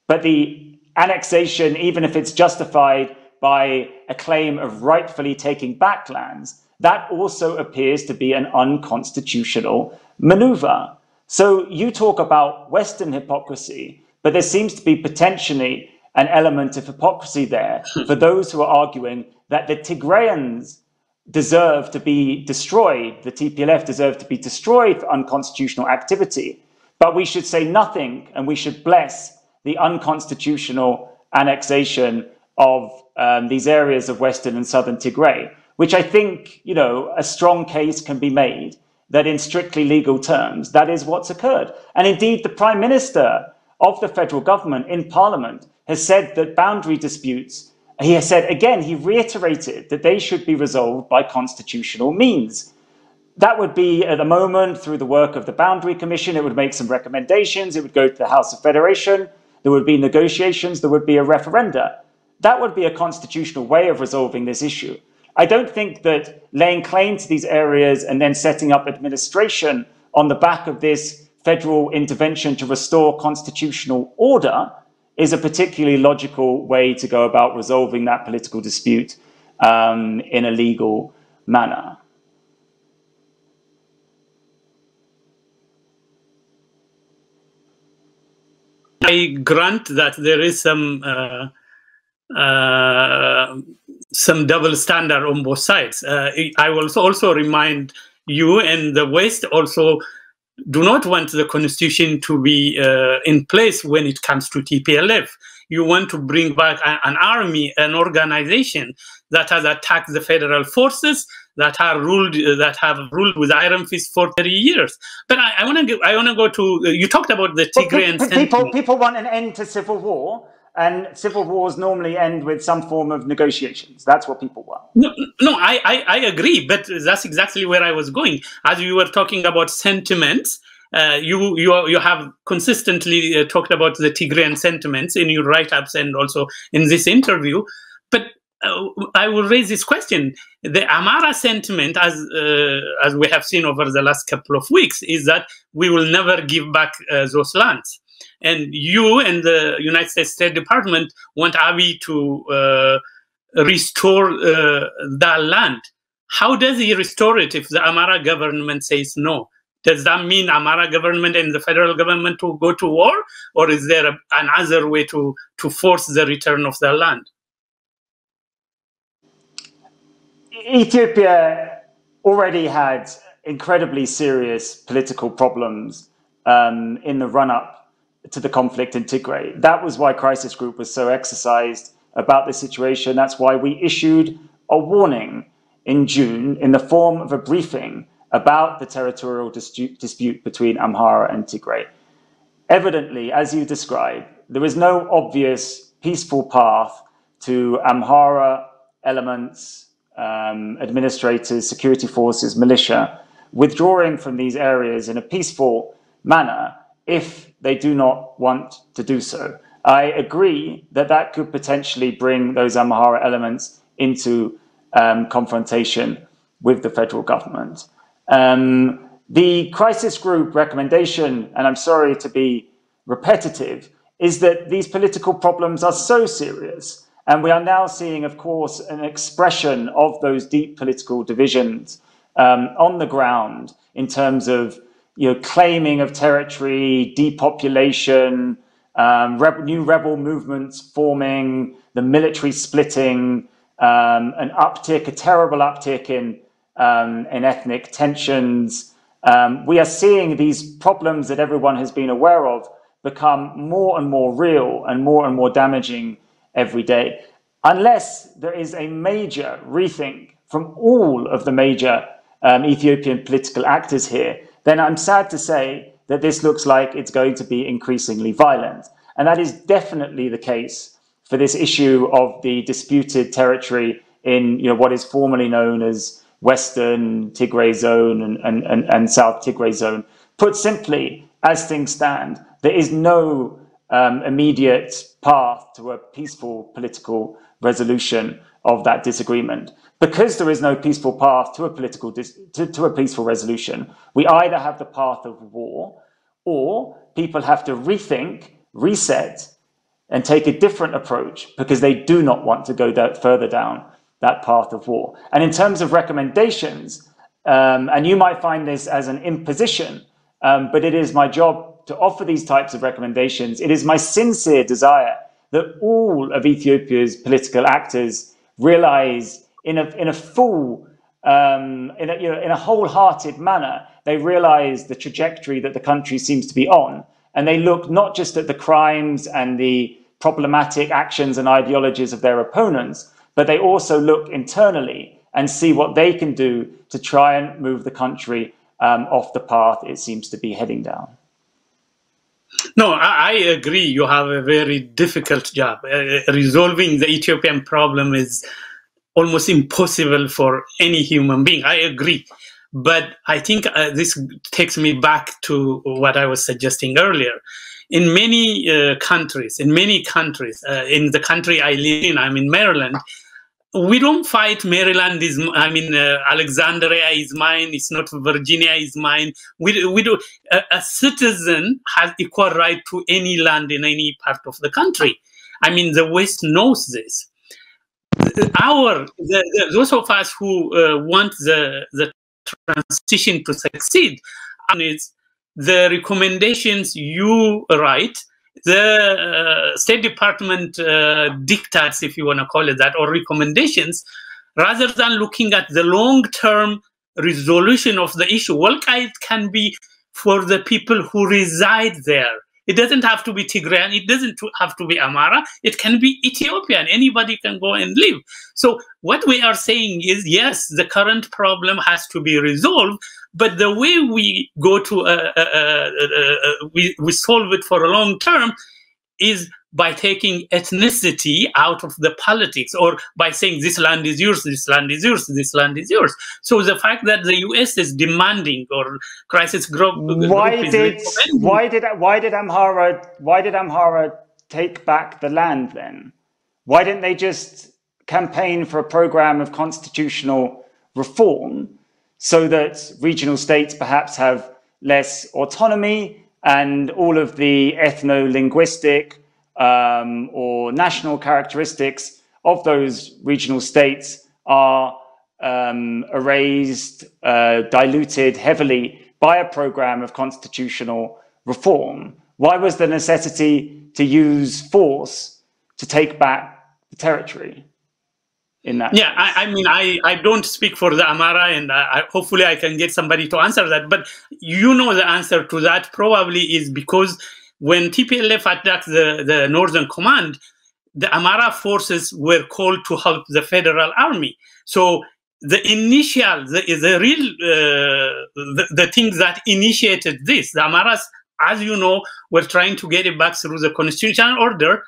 But the annexation, even if it's justified by a claim of rightfully taking back lands, that also appears to be an unconstitutional maneuver. So you talk about Western hypocrisy, but there seems to be potentially an element of hypocrisy there for those who are arguing that the Tigrayans deserve to be destroyed, the TPLF deserve to be destroyed for unconstitutional activity. But we should say nothing, and we should bless the unconstitutional annexation of these areas of Western and Southern Tigray, which I think, a strong case can be made that in strictly legal terms, that is what's occurred. And indeed, the Prime Minister of the federal government in Parliament has said that boundary disputes, he has said, again, he reiterated that they should be resolved by constitutional means. That would be, at the moment, through the work of the Boundary Commission. It would make some recommendations. It would go to the House of Federation. There would be negotiations. There would be a referenda. That would be a constitutional way of resolving this issue. I don't think that laying claim to these areas and then setting up administration on the back of this federal intervention to restore constitutional order is a particularly logical way to go about resolving that political dispute in a legal manner. I grant that there is some double standard on both sides. I will also remind you and the West also do not want the constitution to be in place when it comes to TPLF. You want to bring back an army, an organization that has attacked the federal forces, that have ruled with iron fist for 30 years. But I want to go to, you talked about the Tigrayan sentiment. People want an end to civil war, and civil wars normally end with some form of negotiations. That's what people want. No, I agree, but that's exactly where I was going. As you were talking about sentiments, you have consistently talked about the Tigrayan sentiments in your write-ups and also in this interview. But I will raise this question. The Amara sentiment, as we have seen over the last couple of weeks, is that we will never give back those lands. And you and the United States State Department want Abiy to restore that land. How does he restore it if the Amara government says no? Does that mean Amara government and the federal government to go to war? Or is there another way to force the return of the land? Ethiopia already had incredibly serious political problems in the run-up to the conflict in Tigray. That was why Crisis Group was so exercised about the situation. That's why we issued a warning in June in the form of a briefing about the territorial dispute between Amhara and Tigray. Evidently, as you described, there is no obvious peaceful path to Amhara elements, administrators, security forces, militia, withdrawing from these areas in a peaceful manner if they do not want to do so. I agree that that could potentially bring those Amhara elements into confrontation with the federal government. The crisis group recommendation, and I'm sorry to be repetitive, is that these political problems are so serious. And we are now seeing, of course, an expression of those deep political divisions on the ground in terms of claiming of territory, depopulation, new rebel movements forming, the military splitting, an uptick, a terrible uptick in ethnic tensions. We are seeing these problems that everyone has been aware of become more and more real and more damaging every day. Unless there is a major rethink from all of the major Ethiopian political actors here, then I'm sad to say that this looks like it's going to be increasingly violent. And that is definitely the case for this issue of the disputed territory in what is formerly known as Western Tigray Zone and South Tigray Zone. Put simply, as things stand, there is no immediate path to a peaceful political resolution of that disagreement. Because there is no peaceful path to a peaceful resolution, we either have the path of war, or people have to rethink, reset, and take a different approach because they do not want to go further down that path of war. And in terms of recommendations, and you might find this as an imposition, but it is my job to offer these types of recommendations. It is my sincere desire that all of Ethiopia's political actors realize in a full, in a wholehearted manner, they realize the trajectory that the country seems to be on. And they look not just at the crimes and the problematic actions and ideologies of their opponents, but they also look internally and see what they can do to try and move the country off the path it seems to be heading down. No, I agree. You have a very difficult job. Resolving the Ethiopian problem is almost impossible for any human being. I agree. But I think this takes me back to what I was suggesting earlier. In many countries, in the country I live in, I'm in Maryland, we don't fight Maryland is, Alexandria is mine, it's not Virginia is mine. We do. A citizen has equal right to any land in any part of the country. I mean, the West knows this. Those of us who want the transition to succeed, is the recommendations you write, the State Department dictates, if you want to call it that, or recommendations, rather than looking at the long-term resolution of the issue. Walqait can be for the people who reside there. It doesn't have to be Tigrayan. It doesn't have to be Amara. It can be Ethiopian. Anybody can go and live. So what we are saying is, yes, the current problem has to be resolved, but the way we go to we solve it for a long term is by taking ethnicity out of the politics, or by saying this land is yours, this land is yours, this land is yours. So the fact that the US is demanding, or crisis group, why did Amhara take back the land then? Why didn't they just campaign for a program of constitutional reform so that regional states perhaps have less autonomy and all of the ethno-linguistic or national characteristics of those regional states are erased, diluted heavily by a program of constitutional reform? Why was the necessity to use force to take back the territory in that? Yeah, I don't speak for the Amara, and hopefully I can get somebody to answer that. But you know the answer to that probably is because when TPLF attacked the Northern Command, the Amara forces were called to help the Federal Army. So the initial, the things that initiated this, the Amaras, as you know, were trying to get it back through the constitutional order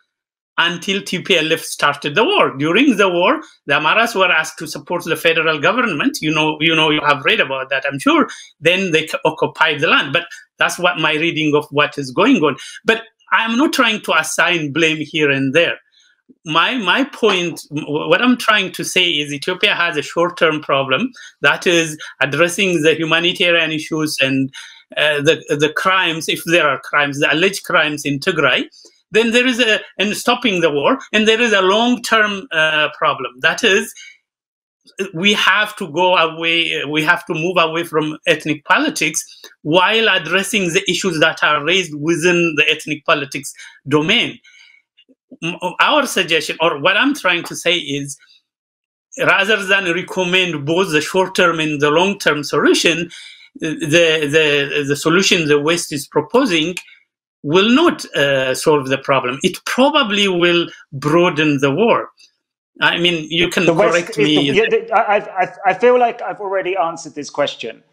until TPLF started the war. During the war, the Amaras were asked to support the federal government. You have read about that, I'm sure. Then they occupied the land. But that's what my reading of what is going on. But I'm not trying to assign blame here and there. My point, what I'm trying to say is Ethiopia has a short-term problem, that is addressing the humanitarian issues and the crimes, if there are crimes, the alleged crimes in Tigray. Then there is and stopping the war, and there is a long-term problem. That is, we have to go away, we have to move away from ethnic politics while addressing the issues that are raised within the ethnic politics domain. Our suggestion, or what I'm trying to say is, rather than recommend both the short-term and the long-term solution, the solution the West is proposing will not solve the problem. It probably will broaden the war. I mean, you can correct me. I feel like I've already answered this question.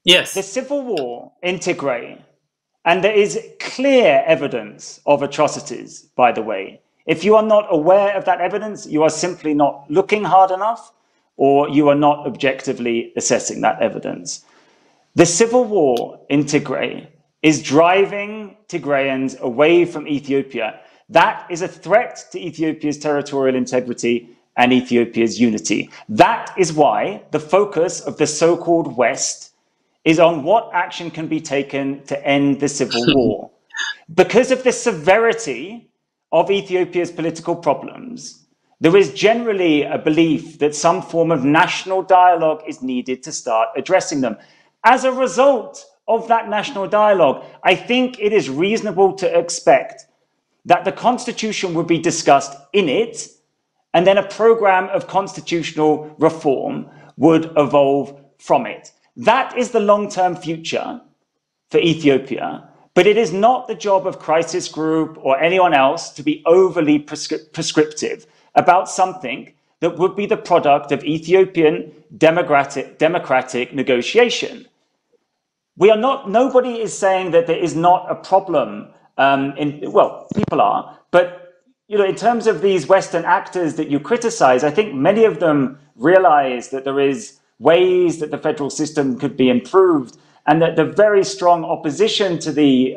Yes. The civil war in Tigray, and there is clear evidence of atrocities, by the way. If you are not aware of that evidence, you are simply not looking hard enough, or you are not objectively assessing that evidence. The civil war in Tigray is driving Tigrayans away from Ethiopia. That is a threat to Ethiopia's territorial integrity and Ethiopia's unity. That is why the focus of the so-called West is on what action can be taken to end the civil war. Because of the severity of Ethiopia's political problems, there is generally a belief that some form of national dialogue is needed to start addressing them. As a result of that national dialogue, I think it is reasonable to expect that the constitution would be discussed in it, and then a program of constitutional reform would evolve from it. That is the long-term future for Ethiopia, but it is not the job of Crisis Group or anyone else to be overly prescriptive about something that would be the product of Ethiopian democratic negotiation. Nobody is saying that there is not a problem. Well, people are, but in terms of these Western actors that you criticize, I think many of them realize that there is ways that the federal system could be improved, and that the very strong opposition to the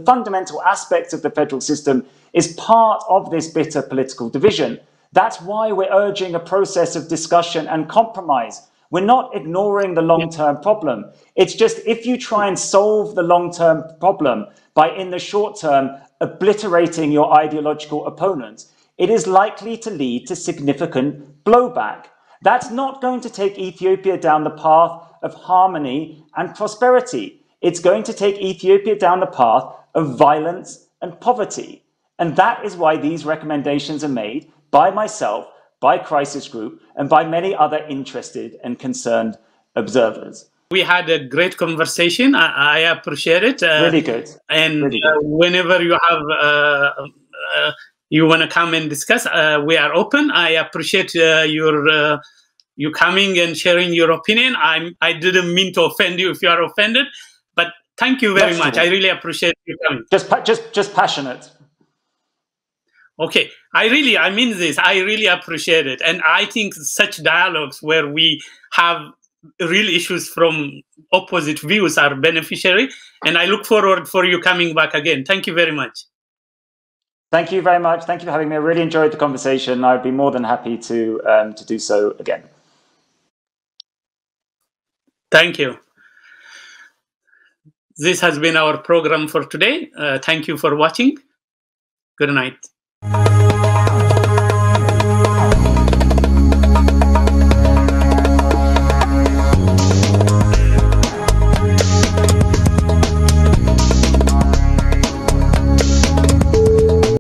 fundamental aspects of the federal system is part of this bitter political division. That's why we're urging a process of discussion and compromise. We're not ignoring the long-term problem. It's just if you try and solve the long-term problem by, in the short term, obliterating your ideological opponents, it is likely to lead to significant blowback. That's not going to take Ethiopia down the path of harmony and prosperity. It's going to take Ethiopia down the path of violence and poverty. And that is why these recommendations are made by myself, by Crisis Group, and by many other interested and concerned observers. We had a great conversation. I appreciate it. Really good. And really good. Whenever you have you want to come and discuss, we are open. I appreciate you coming and sharing your opinion. I didn't mean to offend you if you are offended, but thank you very much. I really appreciate you coming. Just passionate. Okay, I mean this. I really appreciate it, and I think such dialogues where we have real issues from opposite views are beneficiary, and I look forward for you coming back again. Thank you very much. Thank you very much. Thank you for having me. I really enjoyed the conversation. I'd be more than happy to do so again. Thank you. This has been our program for today. Thank you for watching. Good night.